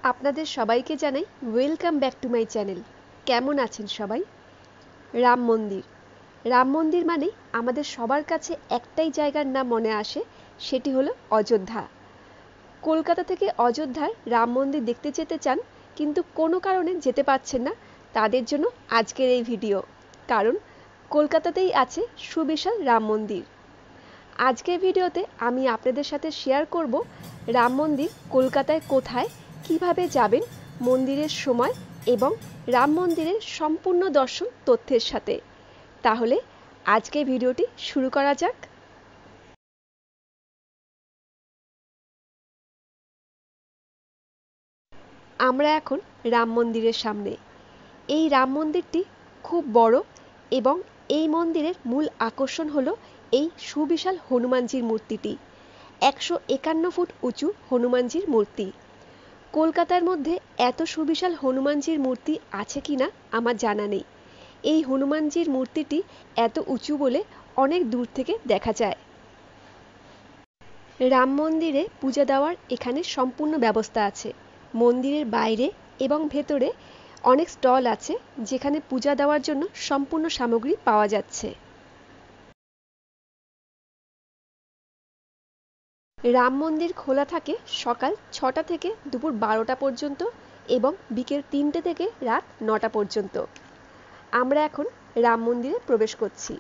আপনাদের সবাইকে জানাই welcome back to my channel. কেমন আছেন সবাই? রাম মন্দির। রাম মন্দির মানেই আমাদের সবার কাছে একটাই জায়গার নাম মনে আসে, সেটি হলো অযোধ্যা। কলকাতা থেকে অযোধ্যার রাম মন্দির দেখতে যেতে চান কিন্তু কোনো কারণে যেতে পারছেন না, তাদের জন্য আজকের এই ভিডিও। কারণ কলকাতাতেই আছে সুবিশাল রাম মন্দির। আজকের ভিডিওতে আমি আপনাদের সাথে শেয়ার করব রাম মন্দির কলকাতায় কোথায়, কিভাবে যাবেন, মন্দিরের সময় এবং রাম মন্দিরের সম্পূর্ণ দর্শন তথ্যের সাথে। তাহলে আজকের ভিডিওটি শুরু করা যাক। আমরা এখন রাম মন্দিরের সামনে। এই রাম মন্দিরটি খুব বড় এবং এই মন্দিরের মূল আকর্ষণ হলো এই সুবিশাল হনুমানজির মূর্তিটি। 151 ফুট উঁচু হনুমানজির মূর্তি। কলকাতার মধ্যে এত সুবিশাল হনুমানজির মূর্তি আছে কিনা আমার জানা নেই। এই হনুমানজির মূর্তিটি এত উঁচু বলে অনেক দূর থেকে দেখা যায়। রাম মন্দিরে পূজা দেওয়ার এখানে সম্পূর্ণ ব্যবস্থা আছে। মন্দিরের বাইরে এবং ভেতরে অনেক স্টল আছে যেখানে পূজা দেওয়ার জন্য সম্পূর্ণ সামগ্রী পাওয়া যাচ্ছে। রাম মন্দির খোলা থাকে সকাল 6টা থেকে দুপুর 12টা পর্যন্ত এবং বিকেল 3টে থেকে রাত 9টা পর্যন্ত। আমরা এখন রাম মন্দিরে প্রবেশ করছি।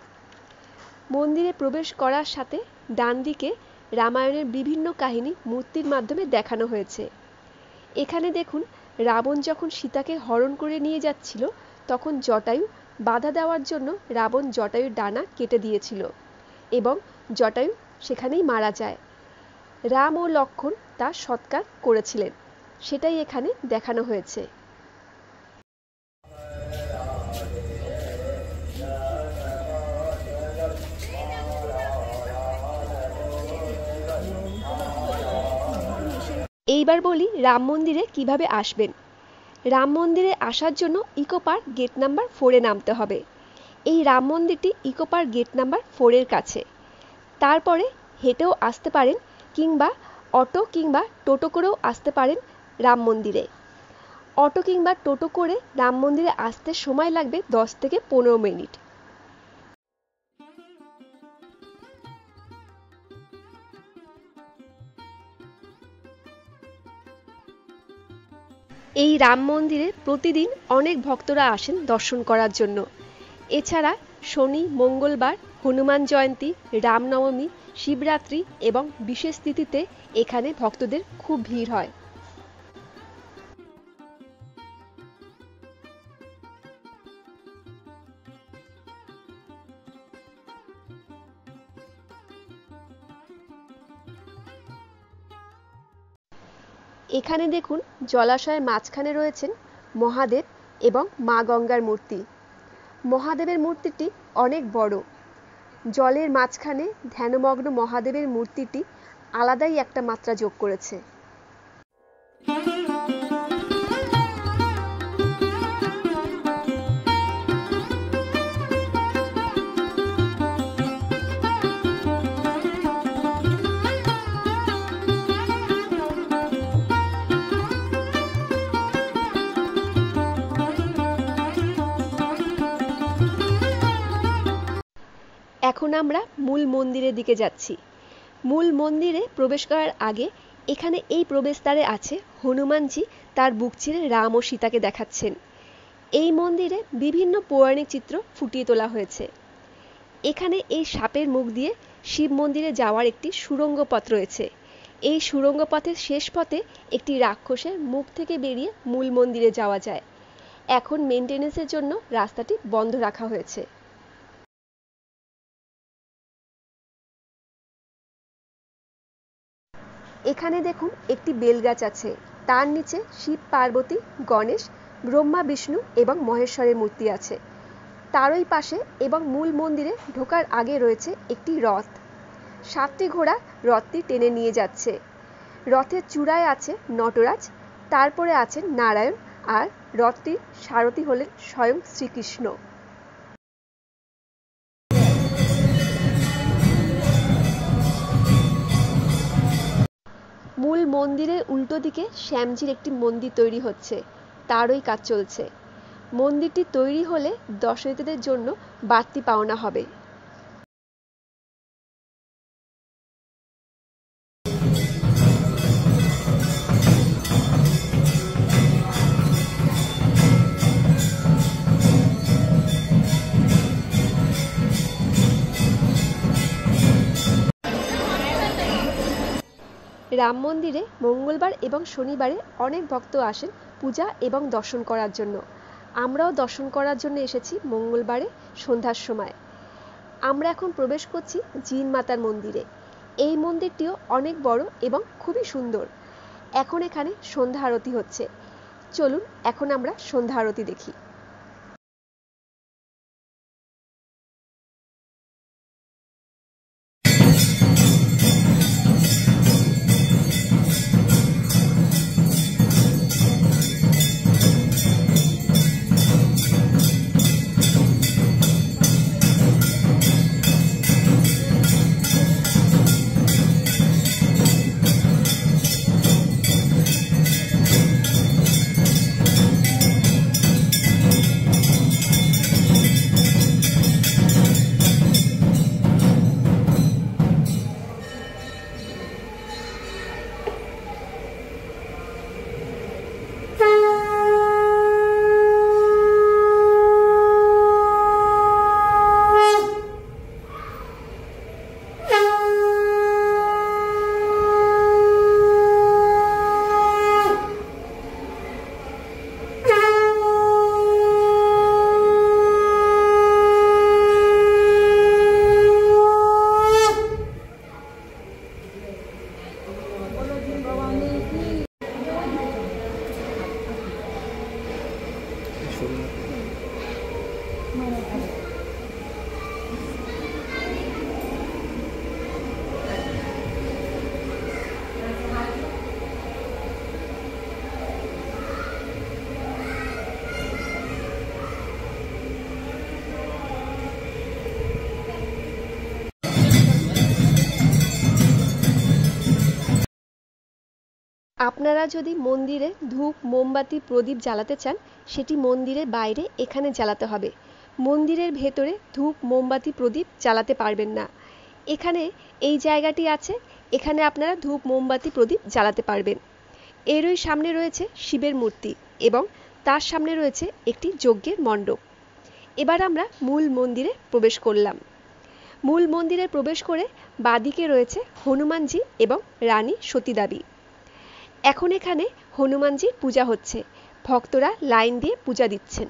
মন্দিরে প্রবেশ করার সাথে ডান দিকে রামায়ণের বিভিন্ন কাহিনী মূর্তির মাধ্যমে দেখানো হয়েছে। এখানে দেখুন, রাবণ যখন সীতাকে হরণ করে নিয়ে যাচ্ছিল তখন জটায়ু বাধা দেওয়ার জন্য রাবণ জটায়ুর ডানা কেটে দিয়েছিল এবং জটায়ু সেখানেই মারা যায়। রাম ও লক্ষ্মণ তা সৎকার করেছিলেন, সেটাই এখানে দেখানো হয়েছে। এইবার বলি রাম মন্দিরে কিভাবে আসবেন। রাম মন্দিরে আসার জন্য ইকো পার্ক গেট নাম্বার 4-এ নামতে হবে। এই রাম মন্দিরটি ইকো পার্ক গেট নাম্বার 4-এর কাছে। তারপরে হেঁটেও আসতে পারেন কিংবা অটো কিংবা টোটো করেও আসতে পারেন রাম মন্দিরে। অটো কিংবা টোটো করে রাম মন্দিরে আসতে সময় লাগবে 10 থেকে 15 মিনিট। এই রাম মন্দিরে প্রতিদিন অনেক ভক্তরা আসেন দর্শন করার জন্য। এছাড়া শনি, মঙ্গলবার, হনুমান জয়ন্তী, রামনবমী, শিবরাত্রি এবং বিশেষ তিথিতে এখানে ভক্তদের খুব ভিড় হয়। এখানে দেখুন, জলাশয়ের মাঝখানে রয়েছেন মহাদেব এবং মা গঙ্গার মূর্তি। মহাদেবের মূর্তিটি অনেক বড়। জলের মাঝখানে ধ্যানমগ্ন মহাদেবের মূর্তিটি আলাদাই একটা মাত্রা যোগ করেছে। এখন আমরা মূল মন্দিরের দিকে যাচ্ছি। মূল মন্দিরে প্রবেশ করার আগে এখানে এই প্রবেশদ্বারে আছে হনুমানজি তার বুক চিরে রাম ও সীতাকে দেখাচ্ছেন। এই মন্দিরে বিভিন্ন পৌরাণিক চিত্র ফুটিয়ে তোলা হয়েছে। এখানে এই সাপের মুখ দিয়ে শিব মন্দিরে যাওয়ার একটি সুড়ঙ্গ পথ রয়েছে। এই সুড়ঙ্গ পথের শেষ পথে একটি রাক্ষসের মুখ থেকে বেরিয়ে মূল মন্দিরে যাওয়া যায়। এখন মেইনটেনেন্সের জন্য রাস্তাটি বন্ধ রাখা হয়েছে। এখানে দেখুন, একটি বেলগাছ আছে, তার নিচে শিব, পার্বতী, গণেশ, ব্রহ্মা, বিষ্ণু এবং মহেশ্বরের মূর্তি আছে। তারই পাশে এবং মূল মন্দিরে ঢোকার আগে রয়েছে একটি রথ। 7টি ঘোড়া রথটি টেনে নিয়ে যাচ্ছে। রথের চূড়ায় আছে নটরাজ, তারপরে আছেন নারায়ণ, আর রথটির সারথি হলেন স্বয়ং শ্রীকৃষ্ণ। মূল মন্দিরের উল্টো দিকে শ্যামজির একটি মন্দির তৈরি হচ্ছে, তারই কাজ চলছে। মন্দিরটি তৈরি হলে দর্শনার্থীদের জন্য বাড়তি পাওনা হবে। রাম মন্দিরে মঙ্গলবার এবং শনিবারে অনেক ভক্ত আসেন পূজা এবং দর্শন করার জন্য। আমরাও দর্শন করার জন্য এসেছি মঙ্গলবারে সন্ধ্যার সময়। আমরা এখন প্রবেশ করছি জিন মাতার মন্দিরে। এই মন্দিরটিও অনেক বড় এবং খুবই সুন্দর। এখন এখানে সন্ধ্যা আরতি হচ্ছে। চলুন এখন আমরা সন্ধ্যা আরতি দেখি। আপনারা যদি মন্দিরে ধূপ মোমবাতি প্রদীপ জ্বালাতে চান সেটি মন্দিরের বাইরে এখানে জ্বালাতে হবে। মন্দিরের ভেতরে ধূপ মোমবাতি প্রদীপ জ্বালাতে পারবেন না। এখানে এই জায়গাটি আছে, এখানে আপনারা ধূপ মোমবাতি প্রদীপ জ্বালাতে পারবেন। এরই সামনে রয়েছে শিবের মূর্তি এবং তার সামনে রয়েছে একটি যজ্ঞের মণ্ডপ। এবার আমরা মূল মন্দিরে প্রবেশ করলাম। মূল মন্দিরে প্রবেশ করে বাদিকে রয়েছে হনুমানজি এবং রানী সতীদেবী। এখন এখানে হনুমানজির পূজা হচ্ছে, ভক্তরা লাইন দিয়ে পূজা দিচ্ছেন।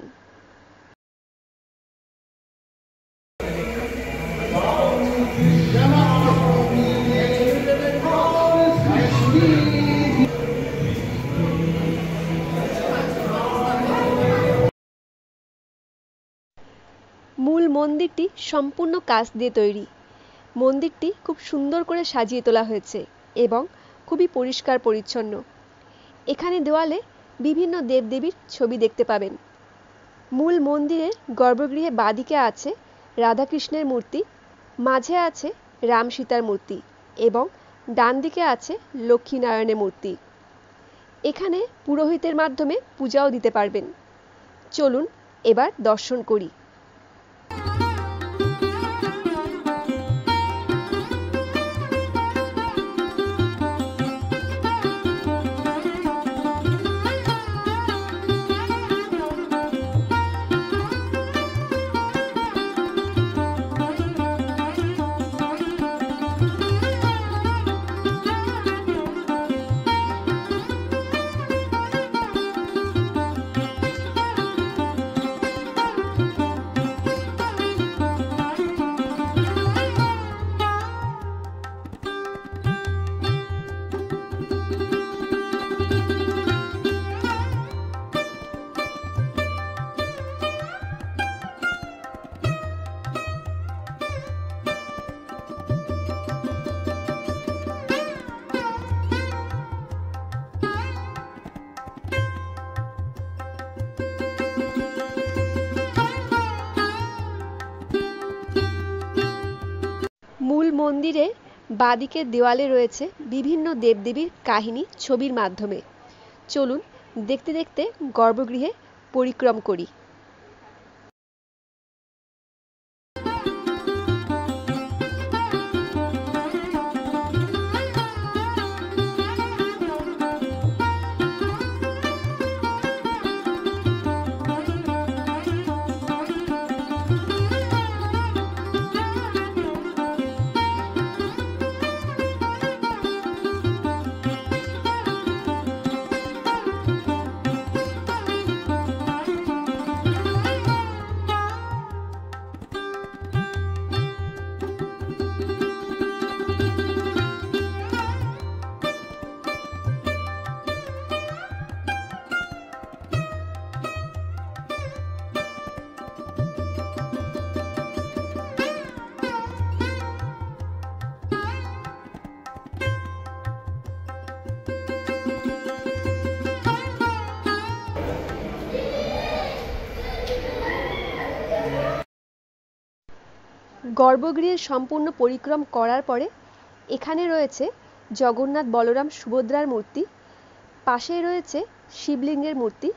মূল মন্দিরটি সম্পূর্ণ কাঁচ দিয়ে তৈরি। মন্দিরটি খুব সুন্দর করে সাজিয়ে তোলা হয়েছে এবং খুবই পরিষ্কার পরিচ্ছন্ন। এখানে দেওয়ালে বিভিন্ন দেবদেবীর ছবি দেখতে পাবেন। মূল মন্দিরের গর্ভগৃহে বাদিকে আছে রাধাকৃষ্ণের মূর্তি, মাঝে আছে রাম সীতার মূর্তি এবং ডান দিকে আছে লক্ষ্মীনারায়ণের মূর্তি। এখানে পুরোহিতের মাধ্যমে পূজাও দিতে পারবেন। চলুন এবার দর্শন করি। মূল মন্দিরে বাঁদিকের দেওয়ালে রয়েছে বিভিন্ন দেবদেবীর কাহিনী ছবির মাধ্যমে। চলুন দেখতে দেখতে গর্ভগৃহে পরিক্রম করি। গর্ভগৃহের সম্পূর্ণ পরিক্রম করার পরে এখানে রয়েছে জগন্নাথ বলরাম সুভদ্রার মূর্তি, পাশেই রয়েছে শিবলিঙ্গের মূর্তি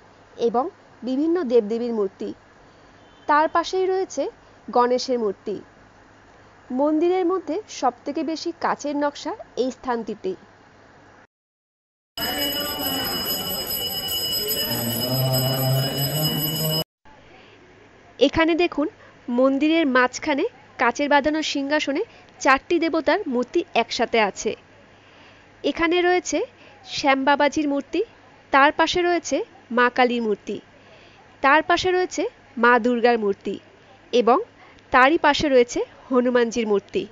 এবং বিভিন্ন দেবদেবীর মূর্তি, তার পাশেই রয়েছে গণেশের মূর্তি। মন্দিরের মধ্যে সবথেকে বেশি কাচের নকশা এই স্থানটিতেই। এখানে দেখুন মন্দিরের মাঝখানে কাচের বাঁধানো সিংহাসনে 4টি দেবতার মূর্তি একসাথে আছে। এখানে রয়েছে শ্যাম বাবাজির মূর্তি, তার পাশে রয়েছে মা কালীর মূর্তি, তার পাশে রয়েছে মা দুর্গার মূর্তি এবং তারই পাশে রয়েছে হনুমানজির মূর্তি।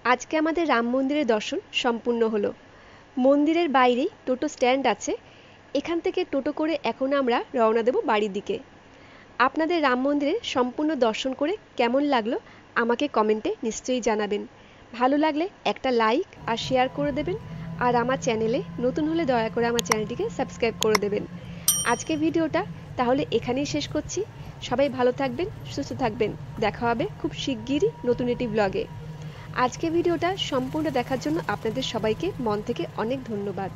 আজকে আমাদের রাম মন্দিরের দর্শন সম্পূর্ণ হলো। মন্দিরের বাইরেই টোটো স্ট্যান্ড আছে, এখান থেকে টোটো করে এখন আমরা রওনা দেব বাড়ির দিকে। আপনাদের রাম মন্দিরের সম্পূর্ণ দর্শন করে কেমন লাগলো আমাকে কমেন্টে নিশ্চয়ই জানাবেন। ভালো লাগলে একটা লাইক আর শেয়ার করে দেবেন, আর আমার চ্যানেলে নতুন হলে দয়া করে আমার চ্যানেলটিকে সাবস্ক্রাইব করে দেবেন। আজকে ভিডিওটা তাহলে এখানেই শেষ করছি। সবাই ভালো থাকবেন, সুস্থ থাকবেন। দেখা হবে খুব শিগগিরই নতুন একটি ব্লগে। আজকে ভিডিওটা সম্পূর্ণ দেখার জন্য আপনাদের সবাইকে মন থেকে অনেক ধন্যবাদ।